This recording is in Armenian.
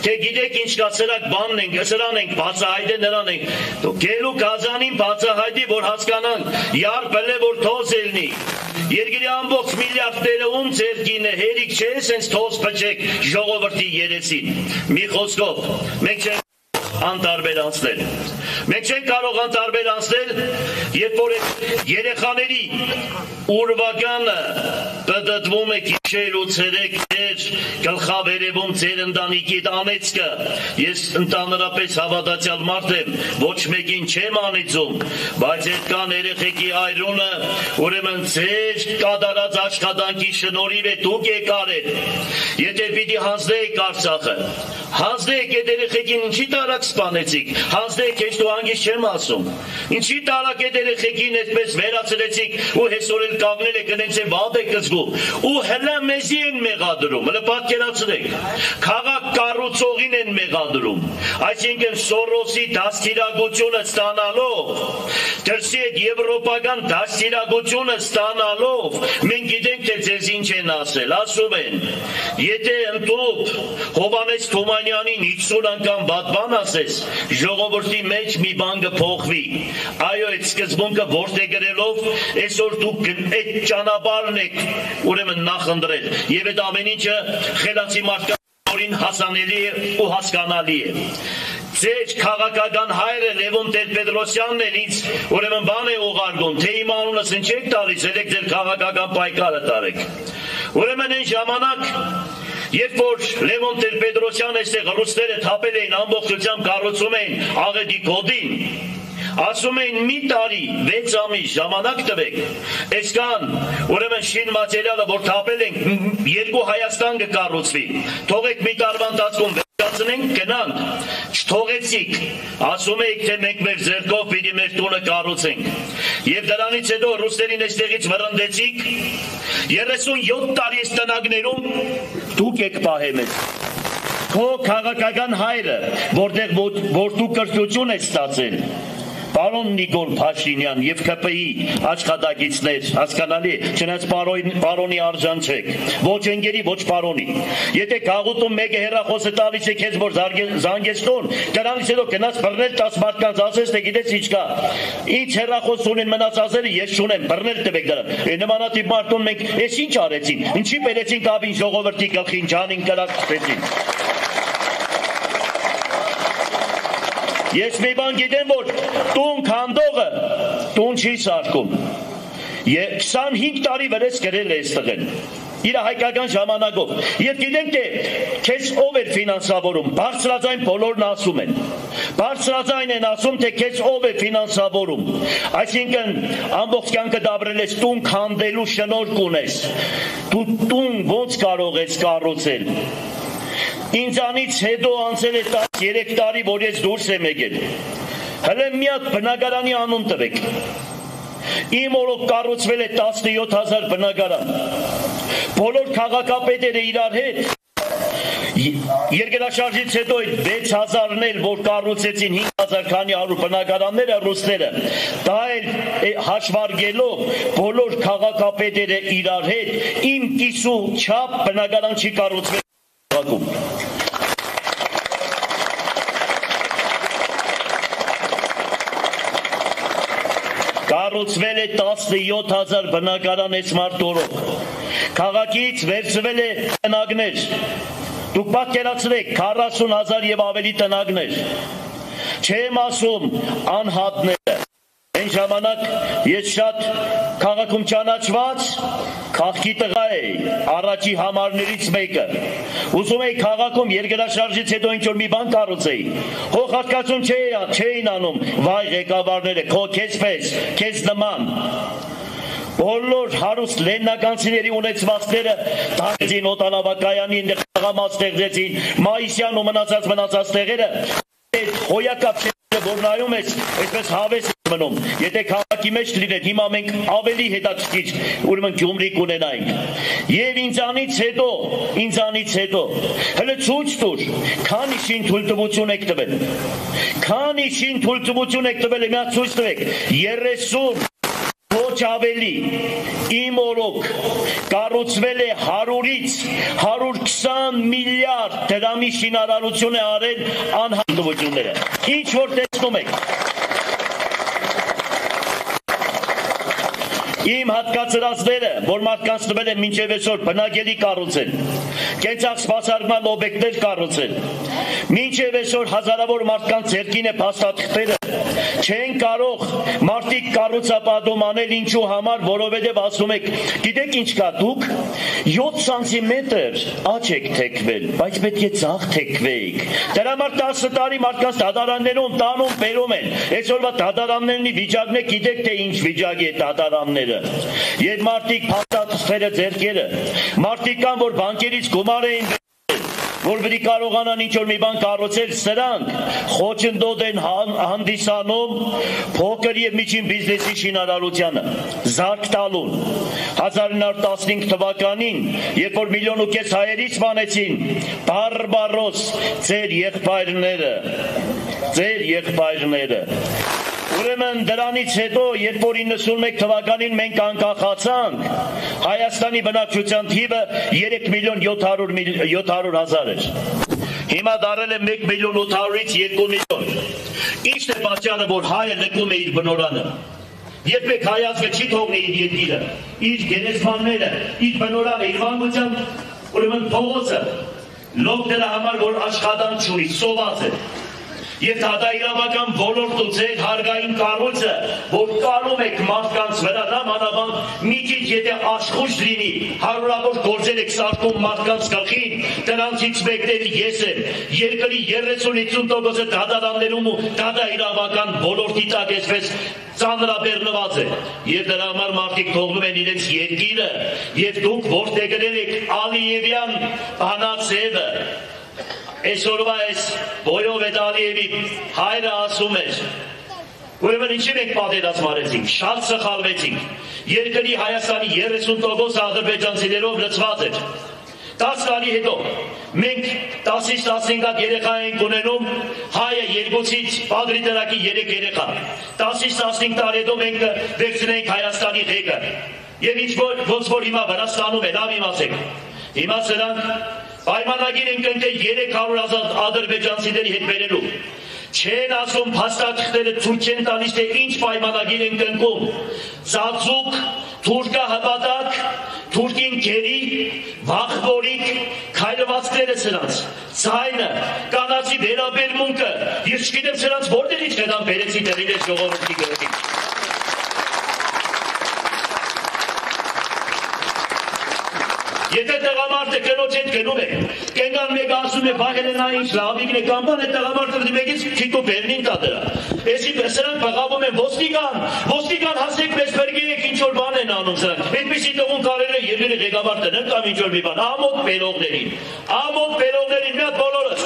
թե գիտեք ինչ կա սրակ բանն ենք, սրան ենք, բացահայտե նրան ենք, գելու կազանին բացահայտի, որ հասկանանք, յարպել է, որ թոզ ելնի, երկրի ամբողջ միլիարդները ում ձերքին է, հերիք չէ, սենց թոզ պճեք ժողովրդի երեսին, մի խոսքով, մենք չենք անտարբեր անցնել, մենք չենք կարող անտարբեր անցնել, երբ որ երեխաների ուրվականը պտտվում է գիշեր ու ցերեկներ գլխավերևում ձեր ընտանիքի անեծքը, ես ընդհանրապես հավատացյալ մարդ եմ, ոչ մեկին չեմ անիծում, բայց այդ կան երեխեքի այրունը, ուրեմն ձեր կատարած աշխատանքի շնորհիվ է դուք եկար եք, եթե պիտի հանձնեիք Արցախը, հանձնեիք այդ երեխեքին ինչի տարակ սպանեցիք, հանձնեիք ես դու հանգիստ չեմ ասում, ինչի տարակ այդ երեխեքին այդպես վերացրեցիք ու հեսօր էլ կանգնել եք ընենց է վատ եք զգում ու հլա մեզի են մեղադրում, հլա պատկերացրեք, քաղաք կառուցողին են մեղադրում, այսինքն Սորոսի դաստիարակությունը ստանալով, դրսի այդ եվրոպական դաստիարակությունը ստանալով, մենք գիտենք թե ձեզ ինչ են ասել, ասում են, եթե ընդուp Հովհաննես Թումանյանին 50 անգամ բան ասես, ժողովրդի մեջ մի բան կփոխվի, այո այդ սկզբունքը որտե գրելով, այսօր դուք այդ ճանապարհն եք ուրեմն նախընտրել եւ այդ ամեն ինչը խելացի մարդկանց հասանելի է ու հասկանալի է ձեր քաղաքական հայրը Լևոն Տեր-Պետրոսյանն էլ ինձ ուրեմն բան է ուղարկում թե իմ անունս ինչ եք տալիս եք ձեր քաղաքական պայքարը տարեք ուրեմն այն ժամանակ երբ որ Լևոն Տեր-Պետրոսյանը այստեղ ռուսները թափել էին ամբողջությամբ կառուցում էին աղետի կոդին ասում էին մի տարի 6 ամիս ժամանակ տվեք այսքան ուրեմն շին մատերիալը որ թափել ենք երկու Հայաստան կկառուցվի թողեք մի տարվա ընթացքում վերջացնենք գնանք չթողեցիք ասում եք թե մենք մեր ձեռքով պիտի մեր տունը կառուցենք եւ դրանից հետո ռուսերին այստեղից վռնդեցիք 37 տարի այս տնագներում դուք եք պահել մեզ քո քաղաքական հայրը որտեղ որ դու կրթություն ես ստացել Պարոն Նիկոլ Փաշինյան եւ ԿՊԻ աշխատակիցներ, հասկանալի է, չնայած պարոնի արժան չեք, ոչ ընկերի, ոչ պարոնի։ Եթե գաղութում մեկը հեռախոսը տալիս է քեզ որ զանգես տուն, դրանից հետո գնաց բռնել 10 մարդկանց ասես թե գիտես ինչ կա։ Ինչ հեռախոս ունեն մնաց ասել ես չունեմ, բռնել տվեք դրան։ Նմանատիպ մարդուն մենք ես ինչ արեցին։ Ինչի բերեցին կաբին ժողովրդի գլխին ջանին կրակեցին։ Ես մի բան գիտեմ, որ տուն քանդողը տուն չի սարքում։ 25 տարի վրես գրել է այստեղ իր հայկական ժամանակով։ Եվ գիտենք թե քեզ ով էր ֆինանսավորում, բարձրաձայն բոլորն ասում են։ Բարձրաձայն են ասում, թե քեզ ով է ֆինանսավորում։ Այսինքն ամբողջ կյանքը դաբրել ես տուն քանդելու շնորհք ունես։ Դու տուն ոնց կարող ես կառուցել։ Ինձանից հետո անցել է 13 տարի, որ ես դուրս եմ եկել։ Հələ մի հատ բնակարանի անուն տվեք։ Իմ օրոք կառուցվել է 17000 բնակարան։ Բոլոր քաղաքապետերը իրար հետ Երկրաշարժից հետո այդ 6000-ն էլ որ կառուցեցին 5000 քանի 100 բնակարանները ռուսները դա էլ հաշվարկելով բոլոր քաղաքապետերը իրար հետ իմ կիսու չափ բնակարան չի կառուցվել Կառուցվել է 17000 բնակարան այս մարտորով քաղաքից վերցվել է տնագներ դուք պատկերացրեք 40000 եւ ավելի տնագներ չեմ ասում անհատները այն ժամանակ ես շատ քաղաքում ճանաչված քաղաքի տղա էի առաջի համարներից մեկը ուզում էի քաղաքում երկրաշարժից հետո ինչ որ մի բան կառուցեի հողարկածում չէին անում վայ ղեկավարները քո քեզպես քեզ նման բոլոր հարուստ լեննականցիների ունեցվածքները դարձին օտանավակայանի այնտեղ խաղամաս ստեղծեցին Մայիսյան ու մնացած տեղերը հոյակապ որ նայում ես այսպես հավես մնում եթե քաղաքի մեջ լիներ հիմա մենք ավելի հետաքրքիր ուրեմն Գյումրի կունենայինք եւ ինձանից հետո հələ ցույց տուր քանի շին թույլտվություն եք տվել քանի շին թույլտվություն եք տվել մի հատ ցույց տվեք 30 ոչ ավելի իմ օրոք կառուցվել է 100-ից 120 միլիարդ դրամի շինարարություն է արել անհատությունները։ Ինչ որ տեսնում եք։ Իմ հատկացրածները, որ մարդկանց տվել են մինչև այսօր բնակելի կառուցել, կենցաղ սպասարկման օբյեկտներ կառուցել, մինչև այսօր հազարավոր մարդկանց ձեռքին է փաստաթղթերը, չեն կարող մարդիկ կառուցապատում անել ինչու համար, որովհետև ասում եք, գիտեք ինչ կա, դուք 7 սանտիմետր աջ եք թեքվել, բայց պետք է ձախ թեքվեիք։ Դրա համար 10 տարի մարդկանց դատարաններում տանում բերում են։ Այսօրվա դատարանների վիճակն է, գիտեք թե ինչ վիճակի է դատարանները։ Եվ մարդիկ փաստաթղթերը ձեռքերը, մարդիկ կան, որ բանկերից գումար էին որ պետք է կարողանան ինչ-որ մի բան կառուցել, սրանք խոչընդոտ են հանդիսանում փոքր եւ միջին բիզնեսի շինարարությանը, զարկ տալուն։ 1915 թվականին, երբ որ 1,5 միլիոն հայերից բանեցին, բարբարոս ձեր եղբայրները։ Ուրեմն դրանից հետո, երբ որ 91 թվականին մենք անկախացանք, Հայաստանի բնակչության թիվը 3.700.000 էր։ Հիմա դարել է 1.800.000-ից 2 միլիոն։ Ի՞նչն է պատճառը, որ հայը լքում է իր բնորանը։ Երբեք հայ ազգը չի թողնի իր երկիրը, իր գերեզմանները, իր բնորանը, իր վանկության, ուրեմն փողոցը, լոկ դրա համար, որ աշխատանք չունի, սոված է։ Եվ դա իրավական ոլորտու ձեր հարգային կառույցը, որ կարում եք մարդկանց վրա, մանավանդ մի քիչ եթե աշխույժ լինի, հարյուրավոր գործեր եք սարքում մարդկանց գլխին, դրանցից մեկն էլ ես եմ, երկրի 30-50% դատարաններում ու դա իրավական ոլորտի տակ այսպես ծանրաբեռնված է, եւ դրա համար մարդիկ թողնում են իրենց երկիրը, եւ դուք որտեղ գրել եք Ալիևյան բանացևը Այսօրվա այս Բոյովետ Ալիևի հայրը ասում էր, ուրեմն ինչի մենք պատերազմ արեցինք, շատ սխալվեցինք, երկրի Հայաստանի 30% ադրբեջանցիներով լցված էր, 10 տարի հետո մենք 10-ից 15 երեխա ենք ունենում, հայը 2-ից պատրի տրակի 3 երեխա, 10-ից 15 տարի հետո մենք վերցնենք Հայաստանի ղեկը, եւ ոնց որ հիմա Վրաստանում է, լավ իմացեք, հիմա սրանք պայմանագիր են կնքել 300,000 ադրբեջանցիների հետ բերելու։ Չեն ասում փաստաթղթերը ցույց չեն տալիս թե ինչ պայմանագիր են կնքում։ Ծածուկ, թուրքա հպատակ, թուրքին գերի, վախվորիկ, քայլվածքները սրանց, ցայնը, կանացի վերաբերմունքը, ես չգիտեմ սրանց որտեղից կդան բերեցի դերին այս ժողովրդի գլխին։ Եթե տղամարդը կնոջ հետ գնում է, կենգան մեկ ասում է, բա Հելենա ինչ լավիկն է կամ բան է տղամարդը մեկից քիթու բերնին տա դրա։ Էսի սրանք բղավում են ոստիկան հասեք մեզ բերգերեք ինչ որ բան են անում սրանք։ Այդպիսի տղուն կարել է երկրի ղեկավար տնել կամ ինչ որ մի բան։ Ամոթ բերողներին մի հատ բոլորս։